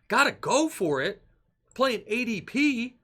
Gotta go for it. Playing ADP.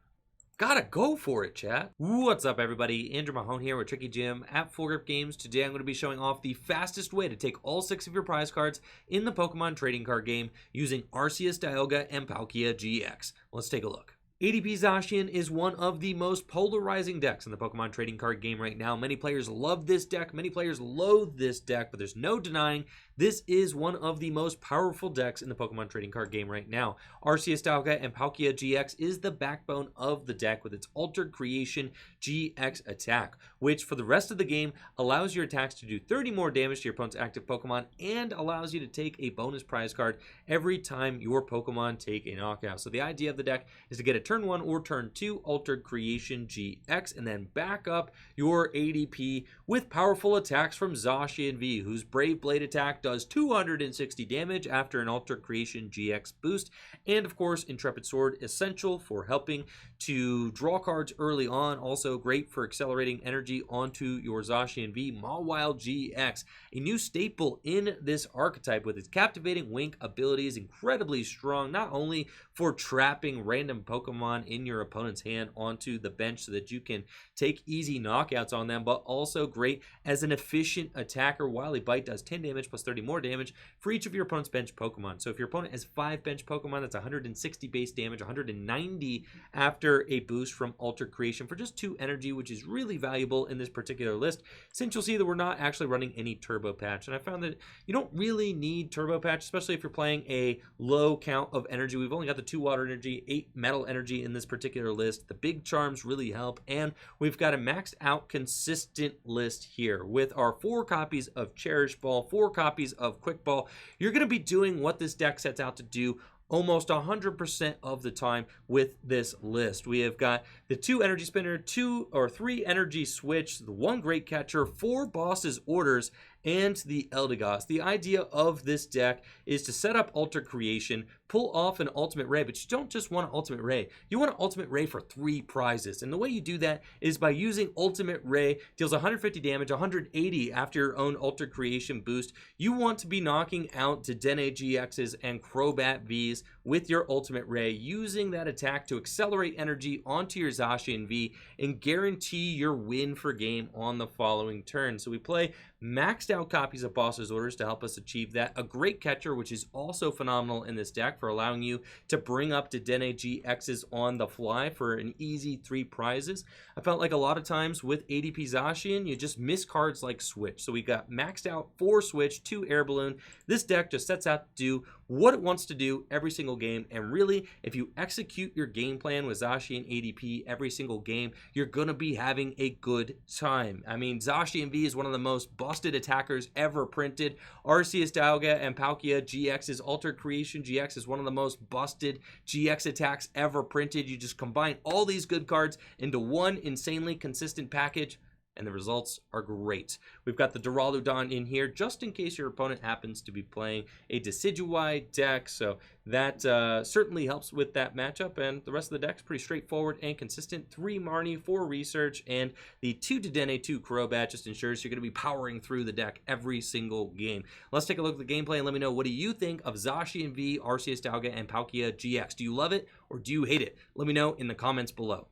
Gotta go for it, chat. What's up, everybody? Andrew Mahone here with Tricky Jim at Full Grip Games. Today I'm going to be showing off the fastest way to take all 6 of your prize cards in the Pokemon trading card game using Arceus Dialga and Palkia-GX. Let's take a look. ADP Zacian is one of the most polarizing decks in the Pokemon trading card game right now. Many players love this deck, many players loathe this deck, but there's no denying this is one of the most powerful decks in the Pokemon trading card game right now. Arceus Dialga and Palkia-GX is the backbone of the deck with its Altered Creation GX attack, which for the rest of the game allows your attacks to do 30 more damage to your opponent's active Pokemon and allows you to take a bonus prize card every time your Pokemon take a knockout. So the idea of the deck is to get a turn 1 or turn 2 Altered Creation GX and then back up your ADP with powerful attacks from Zacian V, whose Brave Blade attack does 260 damage after an Altered Creation GX boost, and of course Intrepid Sword, essential for helping to draw cards early on, also great for accelerating energy onto your Zacian V. Mawile-GX, a new staple in this archetype with its Captivating Wink abilities, incredibly strong, not only for trapping random Pokemon in your opponent's hand onto the bench so that you can take easy knockouts on them, but also great as an efficient attacker. Wily Bite does 10 damage plus 30 more damage for each of your opponent's bench Pokemon. So if your opponent has 5 bench Pokemon, that's 160 base damage, 190 after a boost from Altered Creation for just 2 energy, which is really valuable in this particular list, since you'll see that we're not actually running any Turbo Patch. And I found that you don't really need Turbo Patch, especially if you're playing a low count of energy. We've only got the 2 water energy, 8 metal energy in this particular list. The big charms really help, and we've got a maxed out consistent list here with our 4 copies of Cherish Ball, 4 copies of Quick Ball. You're going to be doing what this deck sets out to do almost 100% of the time with this list. We have got the 2 Energy Spinner, 2 or 3 Energy Switch, the 1 Great Catcher, 4 Boss's Orders, and the Eldegoss. The idea of this deck is to set up Altered Creation, pull off an Ultimate Ray, but you don't just want an Ultimate Ray. You want an Ultimate Ray for 3 prizes. And the way you do that is by using Ultimate Ray, deals 150 damage, 180 after your own Altered Creation boost. You want to be knocking out Dedenne-GXs and Crobat Vs with your Ultimate Ray, using that attack to accelerate energy onto your Zacian V and guarantee your win for game on the following turn. So we play maxed out copies of Boss's Orders to help us achieve that. A Great Catcher, which is also phenomenal in this deck for allowing you to bring up Dedenne-GXs on the fly for an easy 3 prizes. I felt like a lot of times with ADP Zacian, you just miss cards like Switch. So we got maxed out 4 Switch, 2 Air Balloon. This deck just sets out to do what it wants to do every single game, and really, if you execute your game plan with Zacian ADP every single game, you're gonna be having a good time. I mean, Zacian V is one of the most busted attackers ever printed. Arceus Dialga and Palkia-GX's Altered Creation GX is one of the most busted GX attacks ever printed. You just combine all these good cards into one insanely consistent package, and the results are great. We've got the Duraludon in here just in case your opponent happens to be playing a Decidueye deck, so that certainly helps with that matchup, and the rest of the deck's pretty straightforward and consistent. 3 Marnie, 4 Research, and the 2 Dedenne, 2 Crobat just ensures you're going to be powering through the deck every single game. Let's take a look at the gameplay and let me know, what do you think of Zacian V, Arceus Dialga, and Palkia-GX? Do you love it or do you hate it? Let me know in the comments below.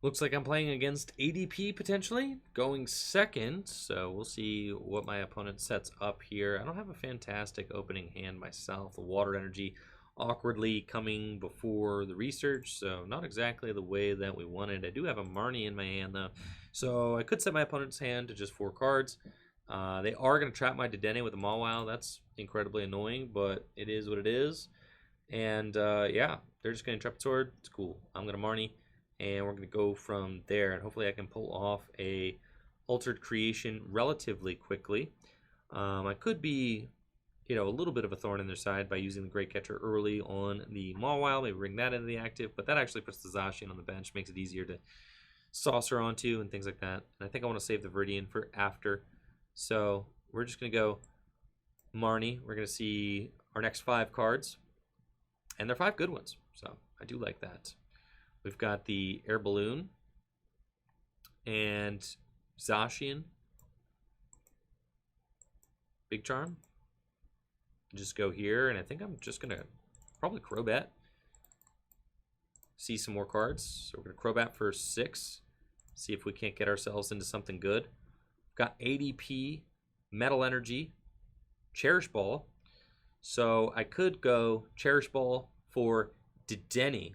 Looks like I'm playing against ADP potentially, going second, so we'll see what my opponent sets up here. I don't have a fantastic opening hand myself. The water energy awkwardly coming before the research, so not exactly the way that we wanted. I do have a Marnie in my hand though, so I could set my opponent's hand to just 4 cards. They are going to trap my Dedenne with a Mawile. That's incredibly annoying, but it is what it is. And yeah, they're just going to Intrepid Sword. It's cool. I'm going to Marnie, and we're going to go from there, and hopefully I can pull off a Altered Creation relatively quickly. I could be, a little bit of a thorn in their side by using the Great Catcher early on the Mawile, maybe bring that into the active, but that actually puts the Zacian on the bench, makes it easier to saucer onto and things like that. And I think I want to save the Viridian for after, so we're just going to go Marnie. We're going to see our next 5 cards, and they're 5 good ones, so I do like that. We've got the Air Balloon and Zacian, Big Charm. Just go here, and I think I'm just going to probably Crobat see some more cards. So we're going to Crobat for 6. See if we can't get ourselves into something good. Got ADP, Metal Energy, Cherish Ball. So I could go Cherish Ball for Dedenne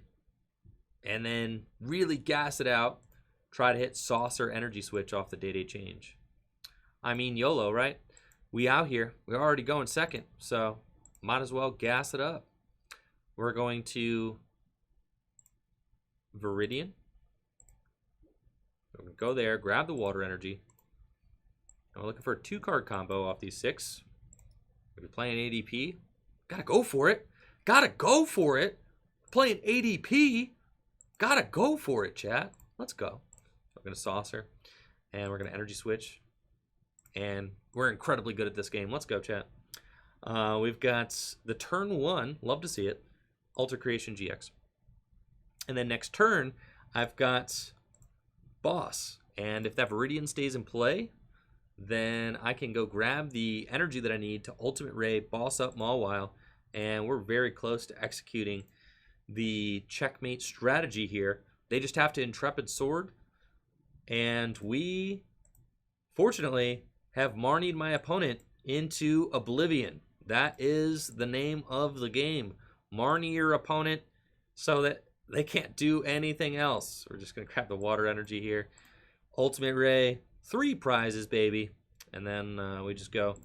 and then really gas it out. Try to hit Saucer Energy Switch off the day-day change. I mean, YOLO, right? We out here. We're already going second, so might as well gas it up. We're going to Viridian. We're going to go there, grab the Water Energy. And we're looking for a 2-card combo off these 6. We're playing ADP. Gotta go for it. Gotta go for it. Playing ADP. Gotta go for it, chat. Let's go. We're going to Saucer. And we're going to Energy Switch. And we're incredibly good at this game. Let's go, chat. We've got the turn 1. Love to see it. Ultra Creation GX. And then next turn, I've got Boss. And if that Viridian stays in play, then I can go grab the energy that I need to Ultimate Ray, Boss up Mawile, and we're very close to executing the checkmate strategy here. They just have to Intrepid Sword, and we, fortunately, have Marnied my opponent into oblivion. That is the name of the game. Marnie your opponent so that they can't do anything else. We're just going to grab the Water Energy here. Ultimate Ray, 3 prizes, baby. And then we just go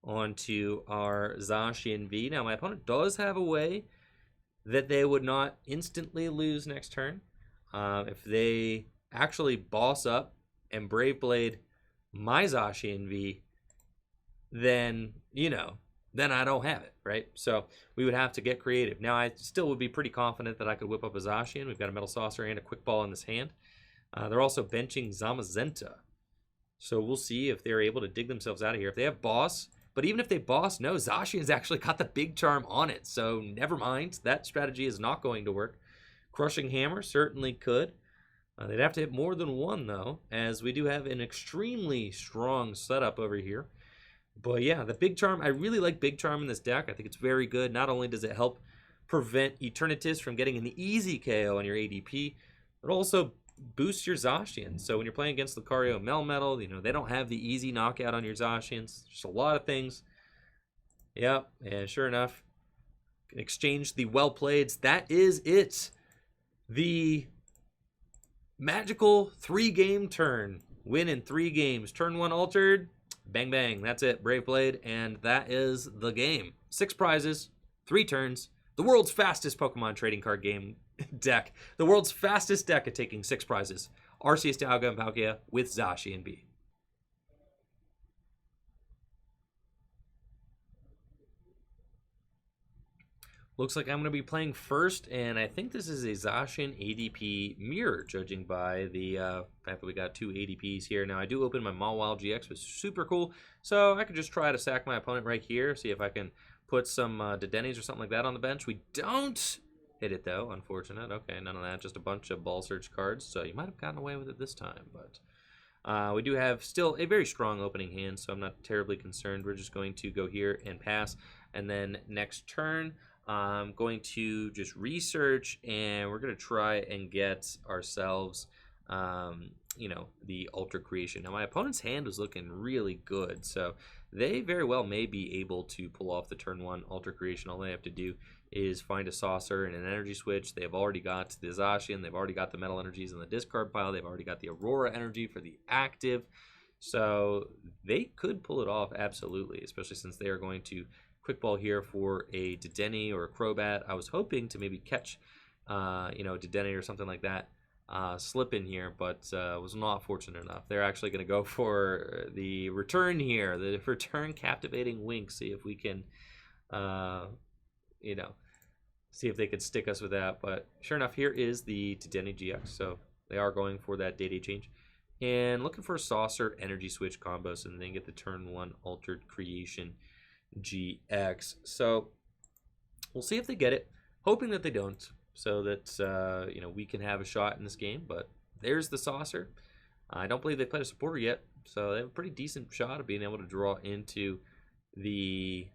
on to our Zacian V. Now, my opponent does have a way that they would not instantly lose next turn. If they actually boss up and Brave Blade my Zacian V, then, you know, then I don't have it, right? So we would have to get creative. Now, I still would be pretty confident that I could whip up a Zacian. We've got a Metal Saucer and a Quick Ball in this hand. They're also benching Zamazenta. So we'll see if they're able to dig themselves out of here. If they have Boss, but even if they Boss, no, Zacian's actually got the Big Charm on it. So never mind. That strategy is not going to work. Crushing Hammer certainly could. They'd have to hit more than 1, though, as we do have an extremely strong setup over here. But yeah, the Big Charm, I really like Big Charm in this deck. I think it's very good. Not only does it help prevent Eternatus from getting an easy KO on your ADP, but also boosts your Zacian. So when you're playing against Lucario Melmetal, you know, they don't have the easy knockout on your Zacians. Just a lot of things. Yep, and sure enough, can exchange the well-playeds. That is it. The magical 3-game turn. Win in 3 games. Turn 1 altered. Bang, bang. That's it. Brave Blade. And that is the game. 6 prizes. 3 turns. The world's fastest Pokemon trading card game deck. The world's fastest deck at taking 6 prizes. Arceus Dialga Palkia with Zacian V. Looks like I'm going to be playing first, and I think this is a Zacian ADP mirror, judging by the fact that we got 2 ADPs here. Now, I do open my Mawile-GX, which is super cool, so I could just try to sack my opponent right here, see if I can put some Dedennes or something like that on the bench. We don't hit it, though. Unfortunate. Okay, none of that. Just a bunch of Ball Search cards, so you might have gotten away with it this time, but we do have still a very strong opening hand, so I'm not terribly concerned. We're just going to go here and pass, and then next turn, I'm going to just research, and we're going to try and get ourselves, you know, the Ultra Creation. Now, my opponent's hand was looking really good, so they very well may be able to pull off the turn 1 Ultra Creation. All they have to do is find a Saucer and an Energy Switch. They've already got the Zacian. They've already got the Metal Energies in the discard pile. They've already got the Aurora Energy for the active. So they could pull it off, absolutely, especially since they are going to Quick Ball here for a Dedenne or a Crobat. I was hoping to maybe catch, you know, Dedenne or something like that, slip in here, but was not fortunate enough. They're actually going to go for the return here, the return Captivating Wink. See if we can, you know, see if they could stick us with that. But sure enough, here is the Dedenne-GX. So they are going for that day-day change. And looking for a Saucer Energy Switch combo, so then get the turn 1 Altered Creation GX. So we'll see if they get it, hoping that they don't, so that you know, we can have a shot in this game. But there's the Saucer. I don't believe they played a supporter yet, so they have a pretty decent shot of being able to draw into the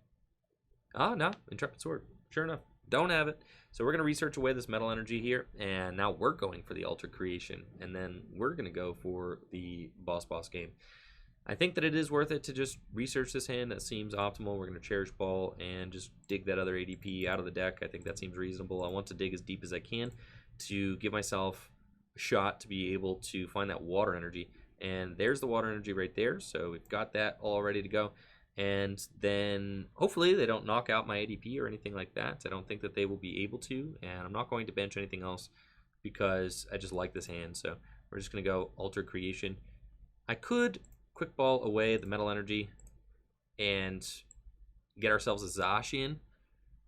no, Intrepid Sword. Sure enough, don't have it. So we're going to research away this Metal Energy here, and now we're going for the Altered Creation, and then we're going to go for the Boss game. I think that it is worth it to just research this hand. That seems optimal. We're going to Cherish Ball and just dig that other ADP out of the deck. I think that seems reasonable. I want to dig as deep as I can to give myself a shot to be able to find that Water Energy. And there's the Water Energy right there, so we've got that all ready to go. And then hopefully they don't knock out my ADP or anything like that. I don't think that they will be able to, and I'm not going to bench anything else because I just like this hand. So we're just going to go Altered Creation. I could Quick Ball away the Metal Energy and get ourselves a Zacian.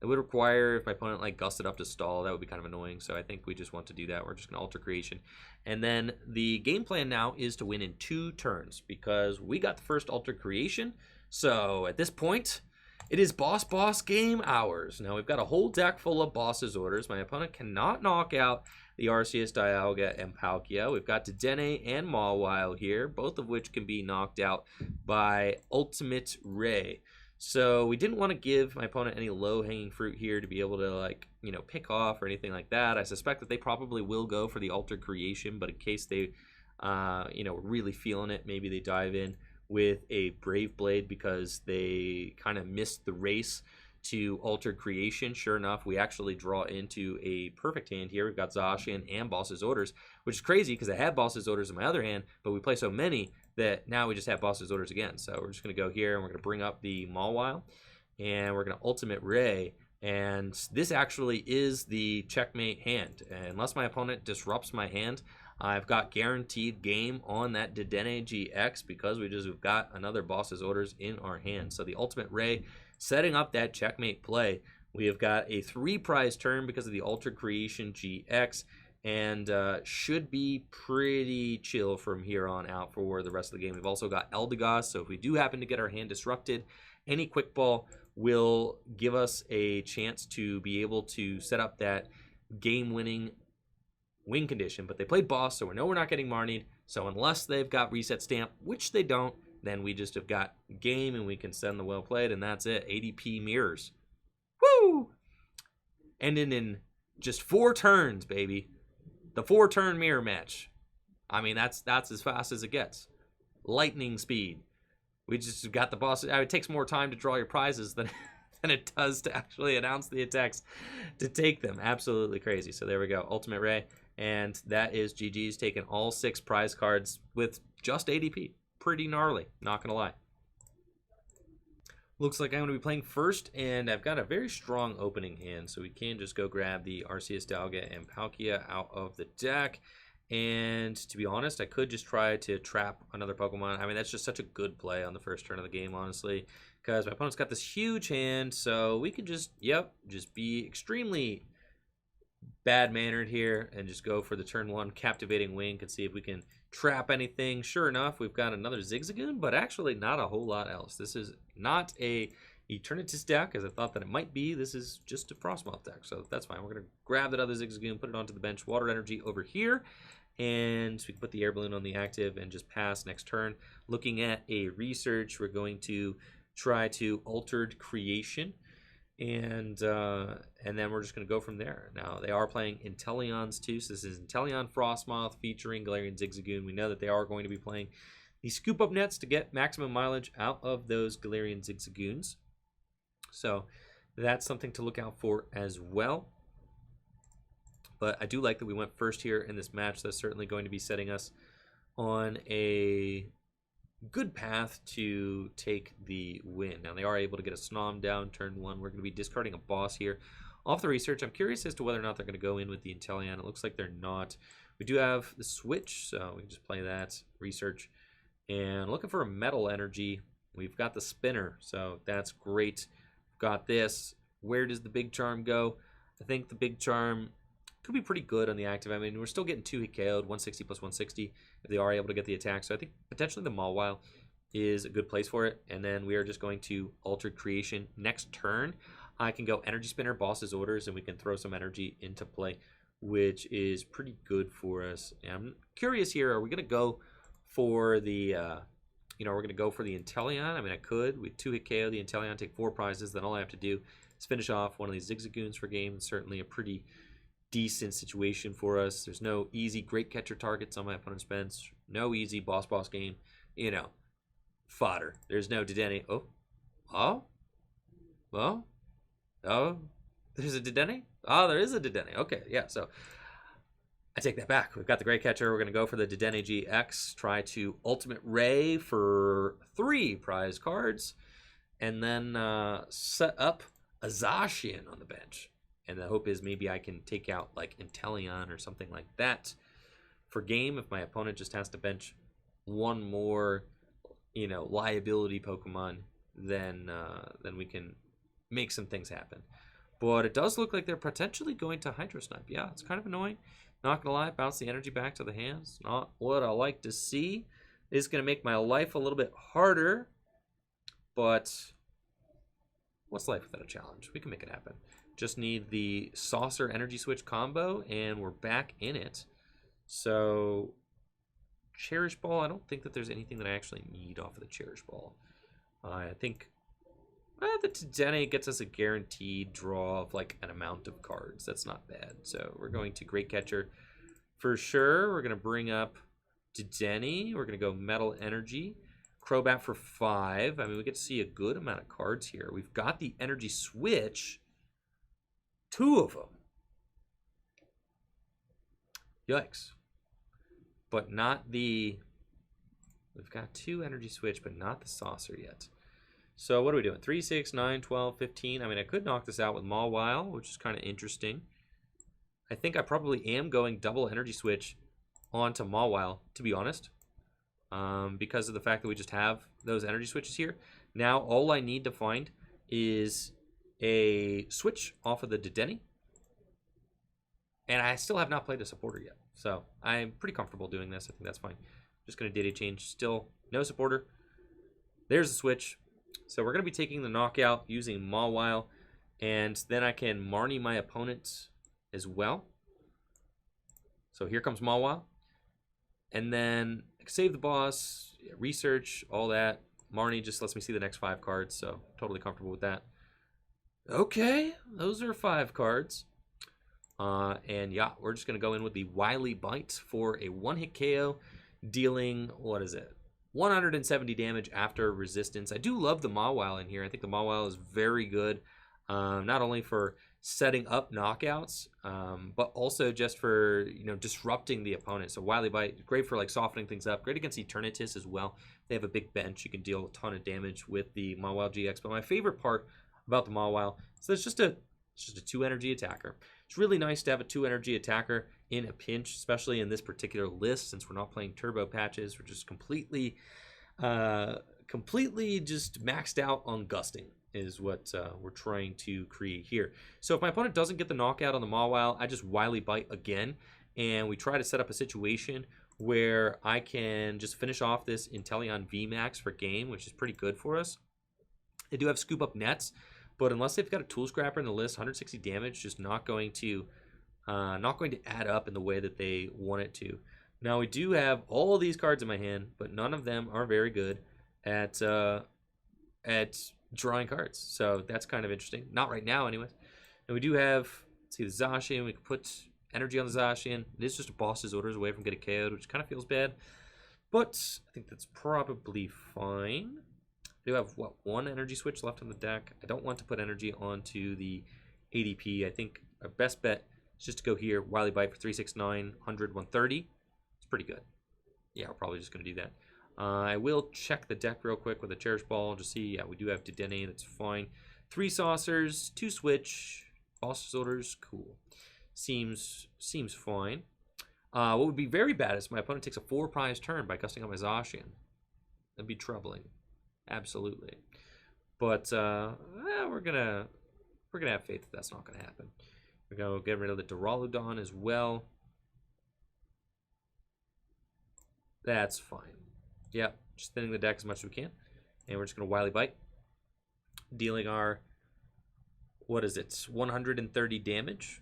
It would require, if my opponent like gusted up to stall, that would be kind of annoying. So I think we just want to do that. We're just going to Alter Creation. And then the game plan now is to win in 2 turns because we got the first Alter Creation. So at this point, it is boss game hours. Now we've got a whole deck full of boss's orders. My opponent cannot knock out the Arceus Dialga and Palkia. We've got Dedenne and Mawile here, both of which can be knocked out by Ultimate Ray. So we didn't want to give my opponent any low-hanging fruit here to be able to, like, you know, pick off or anything like that. I suspect that they probably will go for the Altered Creation, but in case they, you know, really feeling it, maybe they dive in with a Brave Blade because they kind of missed the race to Altered Creation. Sure enough, we actually draw into a perfect hand here. We've got Zacian and Boss's Orders, which is crazy because I had Boss's Orders in my other hand, but we play so many that now we just have Boss's Orders again. So we're just going to go here and we're going to bring up the Mawile and we're going to Ultimate Ray. And this actually is the checkmate hand. And unless my opponent disrupts my hand, I've got guaranteed game on that Dedenne-GX because we've got another Boss's Orders in our hand. So the Ultimate Ray setting up that checkmate play. We have got a 3-prize turn because of the Altered Creation GX, and should be pretty chill from here on out for the rest of the game. We've also got Eldegoss, so if we do happen to get our hand disrupted, any Quick Ball will give us a chance to be able to set up that game-winning win condition. But they played Boss, so we know we're not getting Marnied. So unless they've got Reset Stamp, which they don't, then we just have got game and we can send the well played, and that's it. ADP mirrors. Woo! Ending in just 4 turns, baby. The 4-turn mirror match. I mean, that's as fast as it gets. Lightning speed. We just got the boss. It takes more time to draw your prizes than it does to actually announce the attacks to take them. Absolutely crazy. So there we go. Ultimate Ray. And that is GG's taking all 6 prize cards with just ADP. Pretty gnarly. Not going to lie. Looks like I'm going to be playing first, and I've got a very strong opening hand, so we can just go grab the Arceus Dialga and Palkia out of the deck. And to be honest, I could just try to trap another Pokemon. I mean, that's just such a good play on the first turn of the game, honestly, because my opponent's got this huge hand, so we could just, just be extremely bad-mannered here and just go for the turn 1 Captivating Wing and see if we can trap anything. Sure enough, we've got another Zigzagoon, but actually not a whole lot else. This is not a Eternatus deck, as I thought that it might be. This is just a Frostmoth deck, so that's fine. We're going to grab that other Zigzagoon, put it onto the bench, Water Energy over here, and we can put the Air Balloon on the active and just pass next turn. Looking at a research, we're going to try to Altered Creation, and then we're just going to go from there. Now, they are playing Inteleons too, so this is Inteleon Frostmoth featuring Galarian Zigzagoon. We know that they are going to be playing the Scoop Up Nets to get maximum mileage out of those Galarian Zigzagoons. So that's something to look out for as well. But I do like that we went first here in this match. That's certainly going to be setting us on a good path to take the win. Now, they are able to get a Snom down turn 1. We're going to be discarding a Boss here. Off the research, I'm curious as to whether or not they're going to go in with the Inteleon. It looks like they're not. We do have the Switch, so we can just play that. Research. And looking for a Metal Energy. We've got the Spinner, so that's great. Got this. Where does the Big Charm go? I think the Big Charm could be pretty good on the active. I mean, we're still getting 2 hit KO'd, 160 plus 160 if they are able to get the attack. So I think potentially the Mawile is a good place for it. And then we are just going to Altered Creation. Next turn, I can go Energy Spinner, Boss's Orders, and we can throw some energy into play, which is pretty good for us. And I'm curious here, are we going to go for the, we're going to go for the Inteleon? I mean, I could. We 2 hit KO the Inteleon, take 4 prizes. Then all I have to do Let's finish off one of these Zigzagoons for game. It's certainly a pretty decent situation for us. There's no easy Great Catcher targets on my opponent's bench. No easy boss game. You know, fodder. There's no Dedenne. There's a Dedenne? Oh, there is a Dedenne. Okay, yeah, so I take that back. We've got the Great Catcher. We're going to go for the Dedenne-GX. Try to Ultimate Ray for 3 prize cards. And then set up a Zacian on the bench. And the hope is maybe I can take out like Inteleon or something like that for game if my opponent just has to bench one more, you know, liability Pokemon, then we can make some things happen. But it does look like they're potentially going to Hydro Snipe. Yeah, it's kind of annoying. Not gonna lie, bounce the energy back to the hands. Not what I like to see. It's gonna make my life a little bit harder. But what's life without a challenge? We can make it happen. Just need the Saucer Energy Switch combo, and we're back in it. So, Cherish Ball, I don't think that there's anything that I actually need off of the Cherish Ball. I think the Dedenne gets us a guaranteed draw of like an amount of cards. That's not bad. So, we're going to Great Catcher for sure. We're going to bring up Dedenne. We're going to go Metal Energy. Crobat for 5. I mean, we get to see a good amount of cards here. We've got the Energy Switch. 2 of them. Yikes. But not the... We've got 2 Energy Switch, but not the Saucer yet. So what are we doing? 3, 6, 9, 12, 15. I mean, I could knock this out with Mawile, which is kind of interesting. I think I probably am going double Energy Switch onto Mawile, to be honest. Because of the fact that we just have those Energy Switches here. Now, all I need to find is a switch off of the Dedenne. And I still have not played a supporter yet. So I'm pretty comfortable doing this. I think that's fine. Just going to data change. Still no supporter. There's the switch. So we're going to be taking the knockout using Mawile. And then I can Marnie my opponent as well. So here comes Mawile. And then save the boss, research, all that. Marnie just lets me see the next 5 cards. So totally comfortable with that. Okay, those are 5 cards. And yeah, we're just going to go in with the Wily Bite for a 1-hit KO, dealing, what is it, 170 damage after resistance. I do love the Mawile in here. I think the Mawile is very good, not only for setting up knockouts, but also just for, you know, disrupting the opponent. So Wily Bite, great for like softening things up. Great against Eternatus as well. They have a big bench. You can deal a ton of damage with the Mawile-GX. But my favorite part about the Mawile, so it's just a 2 energy attacker. It's really nice to have a 2 energy attacker in a pinch, especially in this particular list, since we're not playing turbo patches. We're just completely just maxed out on gusting is what we're trying to create here. So if my opponent doesn't get the knockout on the Mawile, I just Wily Bite again, and we try to set up a situation where I can just finish off this Inteleon VMAX for game, which is pretty good for us. They do have Scoop Up Nets, but unless they've got a Tool Scrapper in the list, 160 damage just not going to add up in the way that they want it to. Now we do have all these cards in my hand, but none of them are very good at drawing cards. So that's kind of interesting. Not right now, anyways. And we do have, let's see, the Zacian. We can put energy on the Zacian. It is just a boss's orders away from getting KO'd, which kind of feels bad. But I think that's probably fine. We do have, what, 1 energy switch left on the deck. I don't want to put energy onto the ADP. I think our best bet is just to go here, Wily Bite for 3, 6, 9, 100, 130. It's pretty good. Yeah, we're probably just going to do that. I will check the deck real quick with a Cherish Ball and just see, yeah, we do have Dedenne, that's fine. 3 saucers, 2 switch, boss's orders, cool. Seems fine. What would be very bad is my opponent takes a 4 prize turn by gusting out my Zacian. That'd be troubling. Absolutely. But we're gonna have faith that that's not gonna happen. We're gonna get rid of the Duraludon as well. That's fine. Yeah, just thinning the deck as much as we can. And we're just gonna Wily Bite. Dealing our, what is it, 130 damage.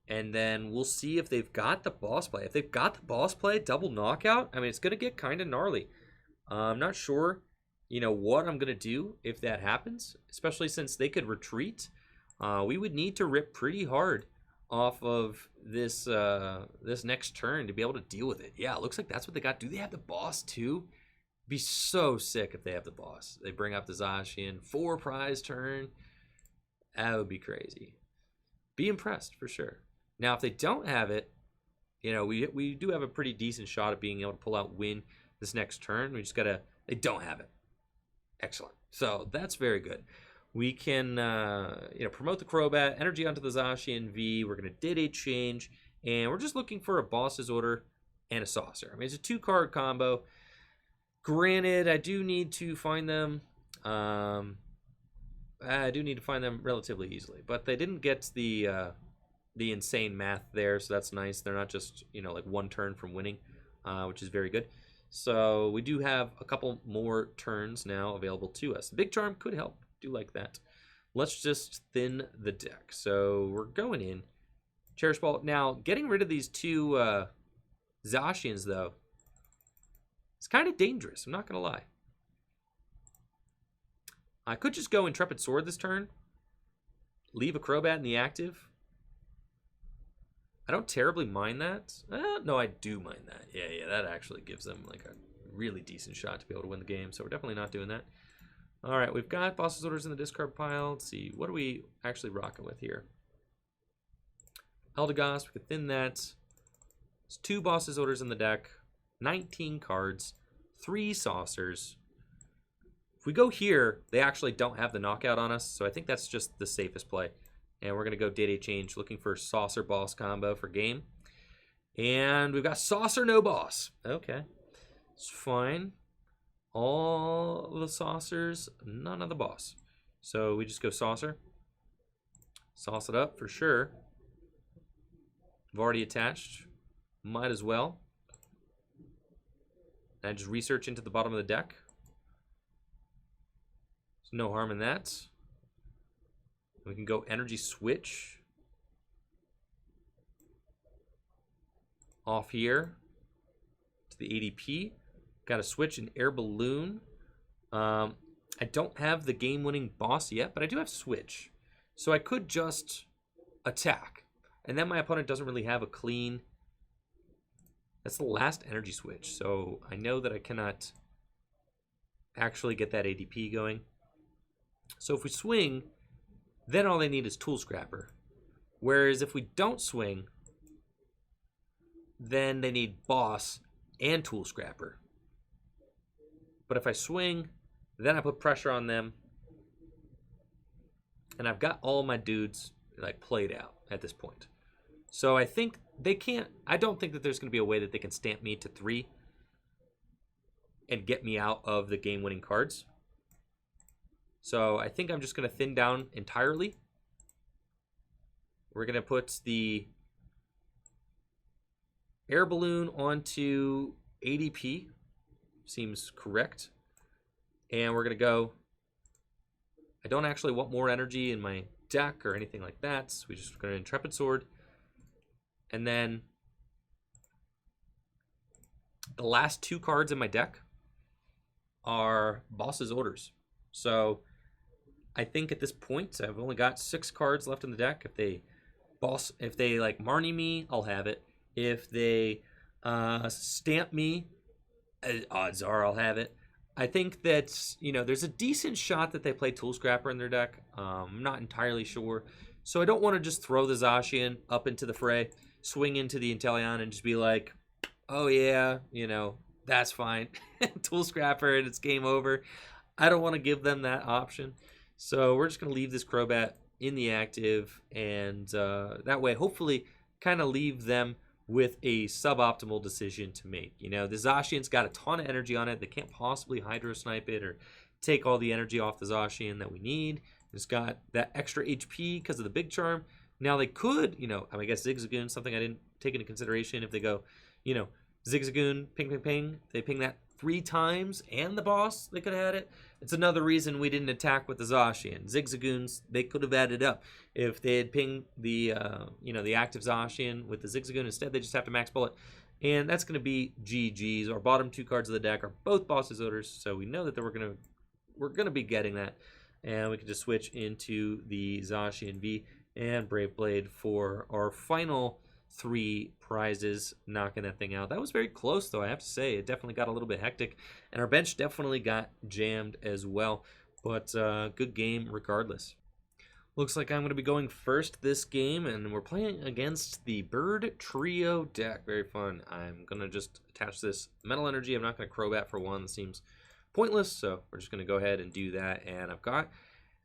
And then we'll see if they've got the boss play. If they've got the boss play, double knockout, I mean, it's gonna get kind of gnarly. I'm not sure, you know, what I'm going to do if that happens, especially since they could retreat. we would need to rip pretty hard off of this this next turn to be able to deal with it. Yeah, it looks like that's what they got. Do they have the boss too? Be so sick if they have the boss. They bring up the Zacian 4 prize turn. That would be crazy. Be impressed for sure. Now, if they don't have it, you know, we do have a pretty decent shot at being able to pull out win this next turn. We just gotta. They don't have it. Excellent. So that's very good. We can, you know, promote the Crobat, energy onto the Zacian V. We're gonna Dedenne change, and we're just looking for a boss's order and a saucer. I mean, it's a 2-card combo. Granted, I do need to find them. I do need to find them relatively easily, but they didn't get the insane math there, so that's nice. They're not just, you know, like 1 turn from winning, which is very good. So we do have a couple more turns now available to us. Big Charm could help. Do like that. Let's just thin the deck. So we're going in. Cherish Ball. Now, getting rid of these 2 Zacians, though, it's kind of dangerous. I'm not going to lie. I could just go Intrepid Sword this turn. Leave a Crobat in the active. I don't terribly mind that. No, I do mind that. Yeah, that actually gives them like a really decent shot to be able to win the game. So we're definitely not doing that. All right, we've got boss's orders in the discard pile. Let's see, what are we actually rocking with here? Eldegoss, we could thin that. There's 2 boss's orders in the deck, 19 cards, 3 saucers. If we go here, they actually don't have the knockout on us, so I think that's just the safest play. And we're going to go Dedenne change, looking for saucer boss combo for game. And we've got saucer no boss. Okay, it's fine. All the saucers, none of the boss. So we just go saucer. Sauce it up for sure. I've already attached. Might as well. And I just research into the bottom of the deck. There's no harm in that. We can go Energy Switch. Off here to the ADP. Got to switch an Air Balloon. I don't have the game-winning boss yet, but I do have Switch. So I could just attack. And then my opponent doesn't really have a clean... That's the last Energy Switch. So I know that I cannot actually get that ADP going. So if we swing, then all they need is Tool Scrapper. Whereas if we don't swing, then they need Boss and Tool Scrapper. But if I swing, then I put pressure on them. And I've got all my dudes like played out at this point. So I think they can't, I don't think that there's going to be a way that they can stamp me to 3 and get me out of the game-winning cards. So I think I'm just going to thin down entirely. We're going to put the Air Balloon onto ADP. Seems correct. And we're going to go... I don't actually want more energy in my deck or anything like that. So we're just going to Intrepid Sword. And then the last 2 cards in my deck are Boss's Orders. So I think at this point I've only got 6 cards left in the deck. If they like Marnie me, I'll have it. If they stamp me, odds are I'll have it. I think that, you know, there's a decent shot that they play Tool Scrapper in their deck. I'm not entirely sure. So I don't want to just throw the Zacian up into the fray, swing into the Inteleon, and just be like, oh yeah, you know, that's fine. Tool Scrapper and it's game over. I don't want to give them that option. So we're just going to leave this Crobat in the active, and that way hopefully kind of leave them with a suboptimal decision to make. You know, the Zacian's got a ton of energy on it. They can't possibly Hydro Snipe it or take all the energy off the Zacian that we need. It's got that extra HP because of the Big Charm. Now they could, you know, I guess Zigzagoon, something I didn't take into consideration. If they go, you know, Zigzagoon, ping, ping, ping, they ping that 3 times and the boss, they could have had it. It's another reason we didn't attack with the Zacian. Zigzagoons, they could have added up. If they had pinged the, you know, the active Zacian with the Zigzagoon instead, they just have to max bullet. And that's going to be GG's. Our bottom 2 cards of the deck are both Boss's Orders, so we know that we're going to be getting that. And we can just switch into the Zacian V and Brave Blade for our final 3 prizes, knocking that thing out. That was very close, though, I have to say. It definitely got a little bit hectic, and our bench definitely got jammed as well. But good game regardless. Looks like I'm going to be going first this game, and we're playing against the Bird Trio deck. Very fun. I'm going to just attach this Metal Energy. I'm not going to Crobat for one. That seems pointless, so we're just going to go ahead and do that. And I've got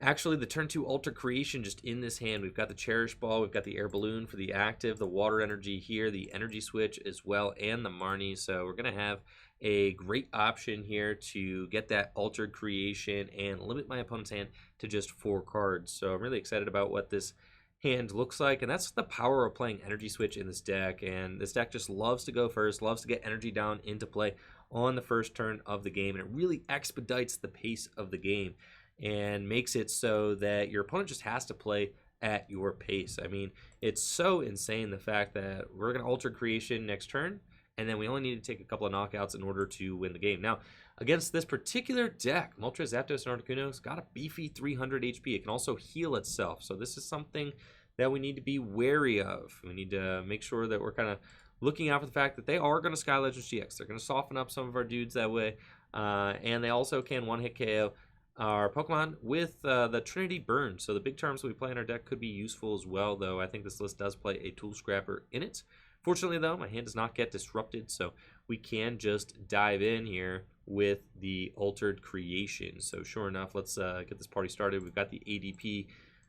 actually the turn 2 Alter Creation just in this hand. We've got the Cherish Ball, we've got the Air Balloon for the active, the Water Energy here, the Energy Switch as well, and the Marnie. So we're going to have a great option here to get that Altered Creation and limit my opponent's hand to just 4 cards. So I'm really excited about what this hand looks like, and that's the power of playing Energy Switch in this deck. And this deck just loves to go first, loves to get energy down into play on the first turn of the game, and it really expedites the pace of the game and makes it so that your opponent just has to play at your pace. I mean, it's so insane the fact that we're going to Alter Creation next turn, and then we only need to take a couple of knockouts in order to win the game. Now, against this particular deck, Moltres, Zapdos, and Articuno's got a beefy 300 HP. It can also heal itself, so this is something that we need to be wary of. We need to make sure that we're kind of looking out for the fact that they are going to Sky Legends GX. They're going to soften up some of our dudes that way, and they also can one-hit KO our Pokemon with the Trinity Burn. So the big charms that we play in our deck could be useful as well, though I think this list does play a Tool Scrapper in it. Fortunately, though, my hand does not get disrupted, so we can just dive in here with the Altered Creation. So sure enough, let's get this party started. We've got the ADP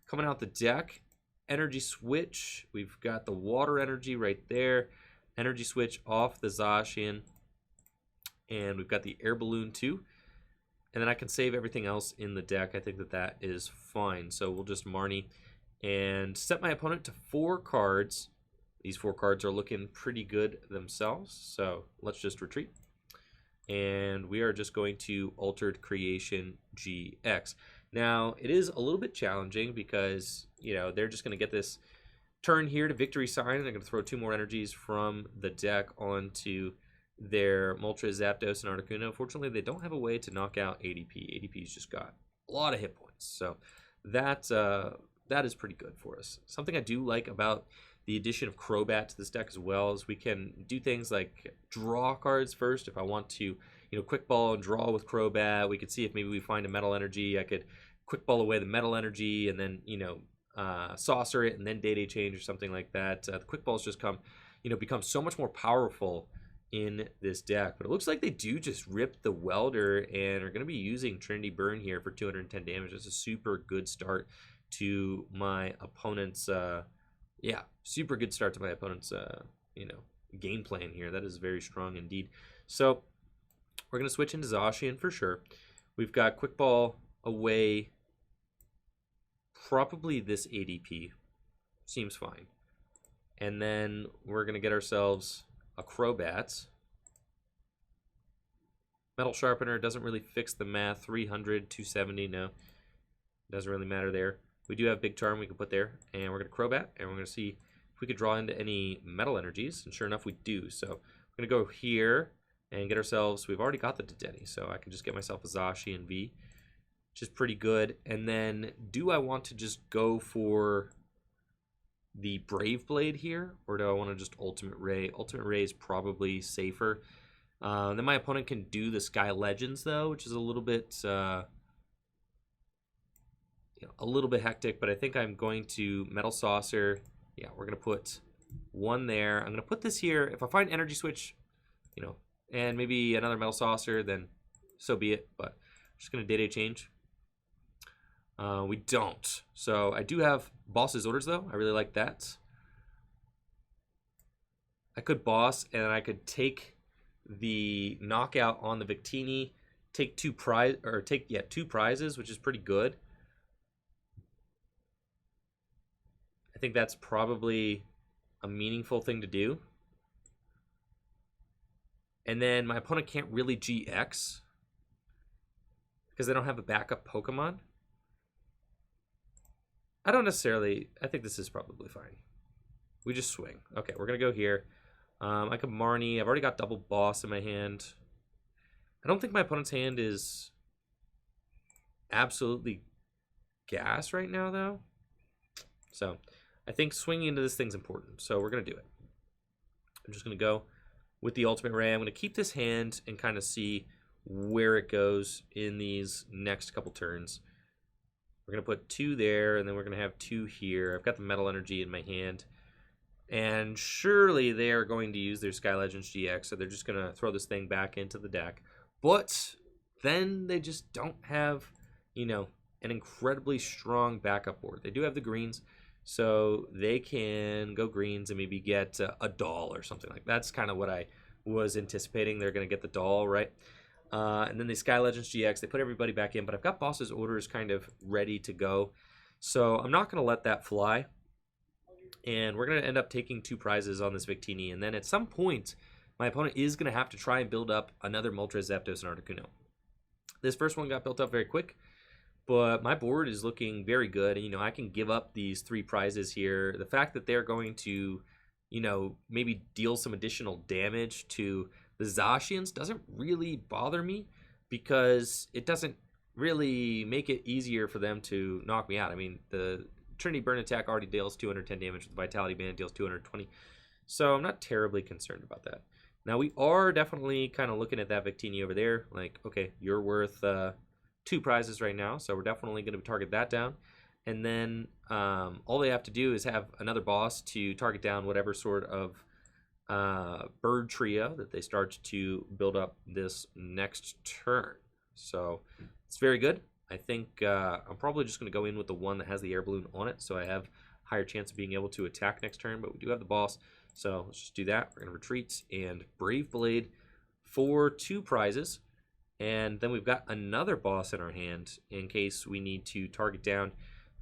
coming out the deck. Energy Switch. We've got the Water Energy right there. Energy Switch off the Zacian. And we've got the Air Balloon too. And then I can save everything else in the deck. I think that that is fine. So we'll just Marnie and set my opponent to 4 cards. These 4 cards are looking pretty good themselves. So let's just retreat. And we are just going to Altered Creation GX. Now, it is a little bit challenging because, you know, they're just going to get this turn here to Victory Sign. They're going to throw 2 more energies from the deck onto their Moltres, Zapdos, and Articuno. Fortunately, they don't have a way to knock out ADP. ADP's just got a lot of hit points. So that is pretty good for us. Something I do like about the addition of Crobat to this deck as well is we can do things like draw cards first. If I want to, you know, Quick Ball and draw with Crobat, we could see if maybe we find a Metal Energy. I could Quick Ball away the Metal Energy and then, you know, Saucer it and then Day Change or something like that. The Quick Balls just become so much more powerful in this deck. But it looks like they do just rip the Welder and are going to be using Trinity Burn here for 210 damage. That's a super good start to my opponent's super good start to my opponent's game plan here. That is very strong indeed. So we're going to switch into Zacian for sure. We've got Quick Ball away probably this ADP. Seems fine. And then we're going to get ourselves a Crobat. Metal Sharpener doesn't really fix the math. 300, 270, no. Doesn't really matter there. We do have Big Charm we can put there. And we're going to Crobat, and we're going to see if we could draw into any Metal Energies. And sure enough, we do. So we're going to go here and get ourselves, we've already got the Dedenne, so I can just get myself a Zacian V, which is pretty good. And then do I want to just go for the Brave Blade here, or do I want to just Ultimate Ray? Ultimate Ray is probably safer. Then my opponent can do the Sky Legends though, which is a little bit hectic. But I think I'm going to Metal Saucer. Yeah, we're gonna put 1 there. I'm gonna put this here. If I find Energy Switch, and maybe another Metal Saucer, then so be it. But I'm just gonna Day Change. We don't. So I do have Boss's Orders, though. I really like that. I could Boss, and I could take the knockout on the Victini, take 2 prizes, which is pretty good. I think that's probably a meaningful thing to do. And then my opponent can't really GX because they don't have a backup Pokemon. I think this is probably fine. We just swing. Okay, we're going to go here. I could Marnie. I've already got double Boss in my hand. I don't think my opponent's hand is absolutely gas right now, though. So I think swinging into this thing's important. So we're going to do it. I'm just going to go with the Ultimate Ray. I'm going to keep this hand and kind of see where it goes in these next couple turns. We're going to put 2 there, and then we're going to have 2 here. I've got the Metal Energy in my hand. And surely they are going to use their Sky Legends GX, so they're just going to throw this thing back into the deck. But then they just don't have, you know, an incredibly strong backup board. They do have the greens, so they can go greens and maybe get a doll or something like that. That's kind of what I was anticipating. They're going to get the doll, right? And then the Sky Legends GX, they put everybody back in, but I've got Boss's orders kind of ready to go. So I'm not going to let that fly. And we're going to end up taking 2 prizes on this Victini. And then at some point, my opponent is going to have to try and build up another Moltres, Zapdos, and Articuno. This first one got built up very quick, but my board is looking very good. And, you know, I can give up these 3 prizes here. The fact that they're going to, you know, maybe deal some additional damage to the Zacians doesn't really bother me, because it doesn't really make it easier for them to knock me out. I mean, the Trinity Burn attack already deals 210 damage. The Vitality Band deals 220. So I'm not terribly concerned about that. Now, we are definitely kind of looking at that Victini over there. Like, okay, you're worth 2 prizes right now, so we're definitely going to target that down. And then all they have to do is have another boss to target down whatever sort of bird trio that they start to build up this next turn. So it's very good. I think I'm probably just going to go in with the one that has the air balloon on it, so I have higher chance of being able to attack next turn. But we do have the boss, so let's just do that. We're going to retreat and Brave Blade for 2 prizes. And then we've got another boss in our hand in case we need to target down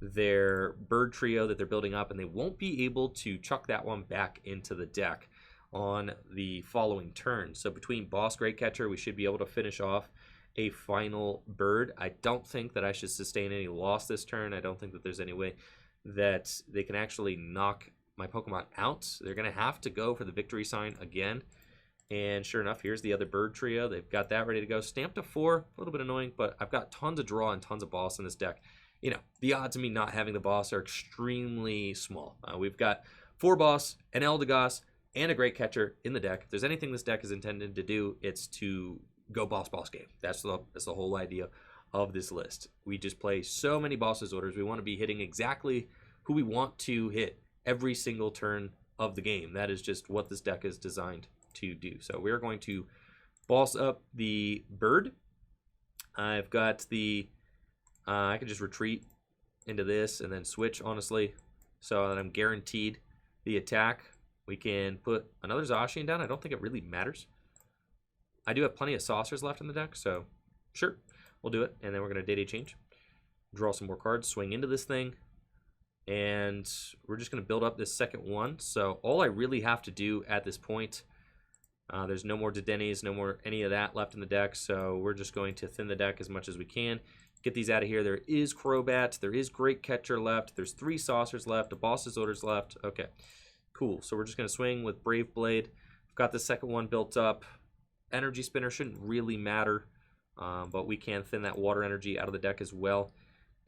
their bird trio that they're building up, and they won't be able to chuck that one back into the deck on the following turn. So between boss, Great Catcher, we should be able to finish off a final bird. I don't think that I should sustain any loss this turn. I don't think that there's any way that they can actually knock my Pokemon out. They're going to have to go for the victory sign again. And sure enough, here's the other bird trio. They've got that ready to go. Stamped to 4, a little bit annoying, but I've got tons of draw and tons of boss in this deck. You know, the odds of me not having the boss are extremely small. We've got 4 boss, an Eldegoss, and a Great Catcher in the deck. If there's anything this deck is intended to do, it's to go boss game. That's the whole idea of this list. We just play so many bosses orders. We want to be hitting exactly who we want to hit every single turn of the game. That is just what this deck is designed to do. So we're going to boss up the bird. I've got the I can just retreat into this and then switch, honestly, so that I'm guaranteed the attack. We can put another Zacian down. I don't think it really matters. I do have plenty of saucers left in the deck, so sure, we'll do it. And then we're going to day change, draw some more cards, swing into this thing, and we're just going to build up this second one. So all I really have to do at this point, there's no more Dedennes, no more any of that left in the deck, so we're just going to thin the deck as much as we can. Get these out of here. There is Crobat, there is Great Catcher left, there's 3 saucers left, a boss's orders left. Okay, cool. So we're just going to swing with Brave Blade. I've got the second one built up. Energy Spinner shouldn't really matter, but we can thin that water energy out of the deck as well.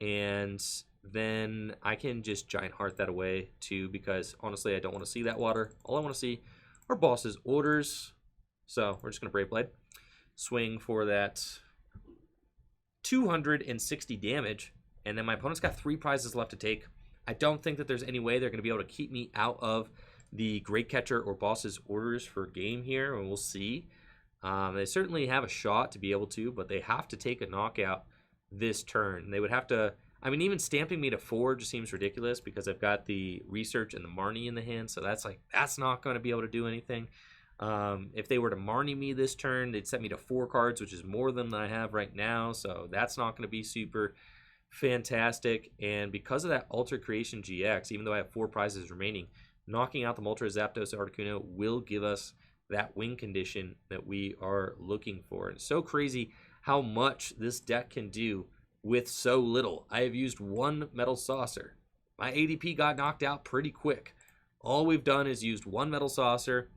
And then I can just Giant Heart that away too, because honestly I don't want to see that water. All I want to see are boss's orders. So we're just going to Brave Blade. Swing for that 260 damage, and then my opponent's got 3 prizes left to take. I don't think that there's any way they're going to be able to keep me out of the Great Catcher or boss's orders for game here, and we'll see. They certainly have a shot to be able to, but they have to take a knockout this turn. They would have to, I mean, even stamping me to 4 just seems ridiculous because I've got the Research and the Marnie in the hand, so that's not going to be able to do anything. If they were to Marnie me this turn, they'd set me to 4 cards, which is more than I have right now, so that's not going to be super fantastic. And because of that Alter Creation GX, even though I have 4 prizes remaining, knocking out the Moltres, Zapdos, Articuno will give us that win condition that we are looking for. And it's so crazy how much this deck can do with so little. I have used 1 Metal Saucer. My ADP got knocked out pretty quick. All we've done is used 1 Metal Saucer,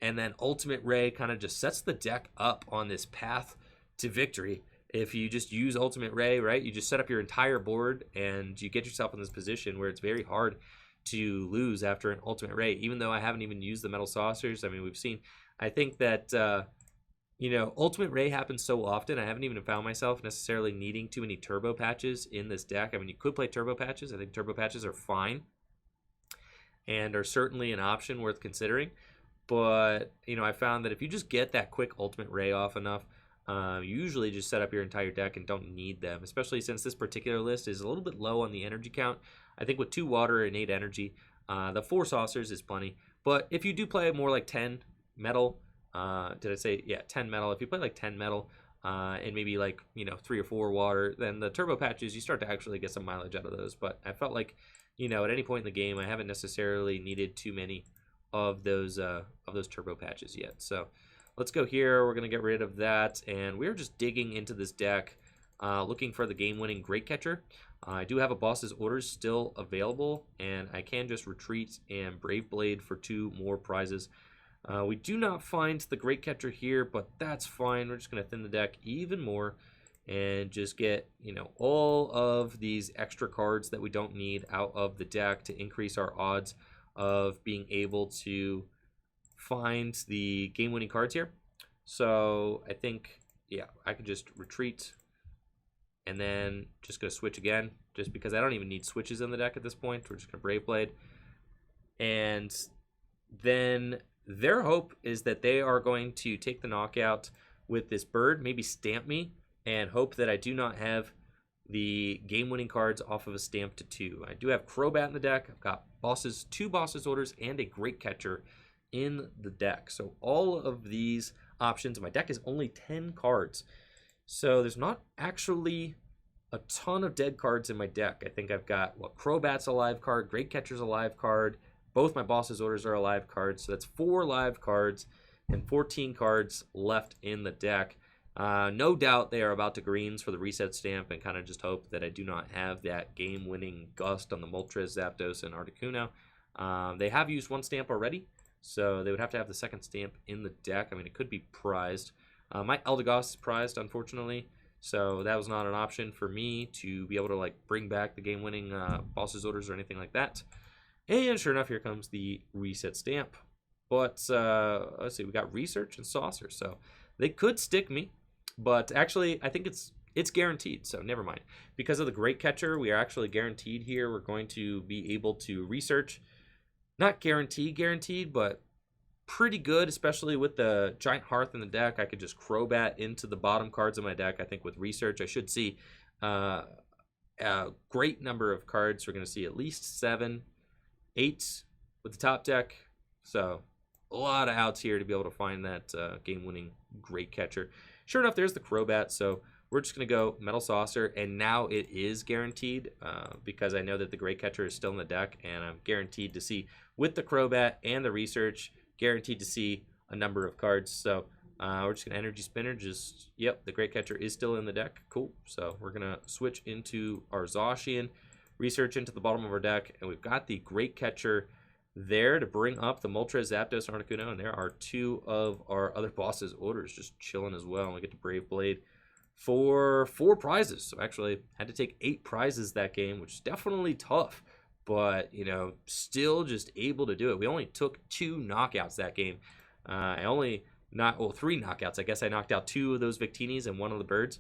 and then Ultimate Ray kind of just sets the deck up on this path to victory. if you just use Ultimate Ray, right, you just set up your entire board and you get yourself in this position where it's very hard to lose after an Ultimate Ray, even though I haven't even used the Metal Saucers. I mean, we've seen, I think that, you know, Ultimate Ray happens so often, I haven't even found myself necessarily needing too many Turbo Patches in this deck. I mean, you could play Turbo Patches. I think Turbo Patches are fine and are certainly an option worth considering. But, you know, I found that if you just get that quick Ultimate Ray off enough, you usually just set up your entire deck and don't need them, especially since this particular list is a little bit low on the energy count. I think with 2 water and 8 energy, the 4 saucers is plenty. But if you do play more like 10 metal, did I say, yeah, 10 metal, if you play like 10 metal and maybe like, you know, 3 or 4 water, then the Turbo Patches, you start to actually get some mileage out of those. But I felt like, you know, at any point in the game, I haven't necessarily needed too many of those Turbo Patches yet. So let's go here. We're going to get rid of that, and we're just digging into this deck, looking for the game-winning Great Catcher. I do have a Boss's Orders still available, and I can just retreat and Brave Blade for 2 more prizes. We do not find the Great Catcher here, but that's fine. We're just going to thin the deck even more and just get, you know, all of these extra cards that we don't need out of the deck to increase our odds of being able to find the game-winning cards here. So I think, yeah, I could just retreat and then just going to switch again, just because I don't even need switches in the deck at this point. We're just going to Brave Blade. And then their hope is that they are going to take the knockout with this bird, maybe stamp me, and hope that I do not have the game-winning cards off of a stamp to 2. I do have Crobat in the deck. I've got 2 Boss's Orders and a Great Catcher in the deck. So all of these options, my deck is only 10 cards. So there's not actually a ton of dead cards in my deck. I think I've got, well, Crobat's a live card, Great Catcher's a live card, both my Boss's Orders are a live card. So that's 4 live cards and 14 cards left in the deck. No doubt they are about to greens for the reset stamp and kind of just hope that I do not have that game-winning gust on the Moltres, Zapdos, and Articuno. They have used 1 stamp already, so they would have to have the 2nd stamp in the deck. I mean, it could be prized. My Eldegoss is prized, unfortunately, so that was not an option for me to be able to like bring back the game-winning Boss's Orders or anything like that. And sure enough, here comes the reset stamp. But let's see, we got Research and Saucer, so they could stick me. But actually, I think it's guaranteed, so never mind. Because of the Great Catcher, we are actually guaranteed here. We're going to be able to research. Not guaranteed, but pretty good, especially with the Giant Hearth in the deck. I could just Crobat into the bottom cards of my deck. I think with research, I should see a great number of cards. We're going to see at least 7, 8 with the top deck. So a lot of outs here to be able to find that game-winning Great Catcher. Sure enough, there's the Crobat, so we're just going to go Metal Saucer, and now it is guaranteed because I know that the Great Catcher is still in the deck, and I'm guaranteed to see, with the Crobat and the Research, guaranteed to see a number of cards. So we're just going to Energy Spinner, yep, the Great Catcher is still in the deck. Cool. So we're going to switch into our Zacian, Research into the bottom of our deck, and we've got the Great Catcher there to bring up the Moltres, Zapdos, Articuno, and there are 2 of our other Boss's Orders just chilling as well. And we get to Brave Blade for 4 prizes. So actually had to take 8 prizes that game, which is definitely tough, but you know, still just able to do it. We only took 2 knockouts that game. I only not, well, 3 knockouts. I guess I knocked out 2 of those Victinis and 1 of the birds,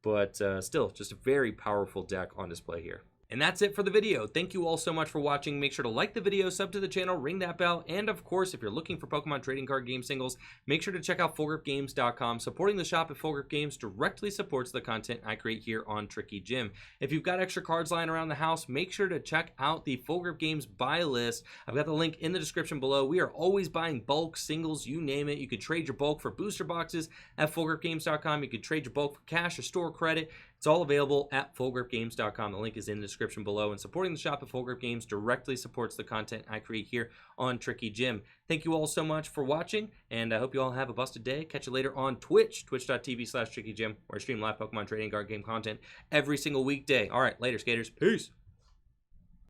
but still just a very powerful deck on display here. And that's it for the video. Thank you all so much for watching. Make sure to like the video, sub to the channel, ring that bell, and of course, if you're looking for Pokemon trading card game singles, make sure to check out FullGripGames.com. Supporting the shop at Full Grip Games directly supports the content I create here on Tricky Jim. If you've got extra cards lying around the house, make sure to check out the Full Grip Games buy list. I've got the link in the description below. We are always buying bulk, singles, you name it. You could trade your bulk for booster boxes at FullGripGames.com. You could trade your bulk for cash or store credit. It's all available at FullGripGames.com. The link is in the description below. And supporting the shop at Full Grip Games directly supports the content I create here on Tricky Jim. Thank you all so much for watching, and I hope you all have a busted day. Catch you later on Twitch, twitch.tv/TrickyJim, where I stream live Pokemon trading card game content every single weekday. All right, later, skaters. Peace.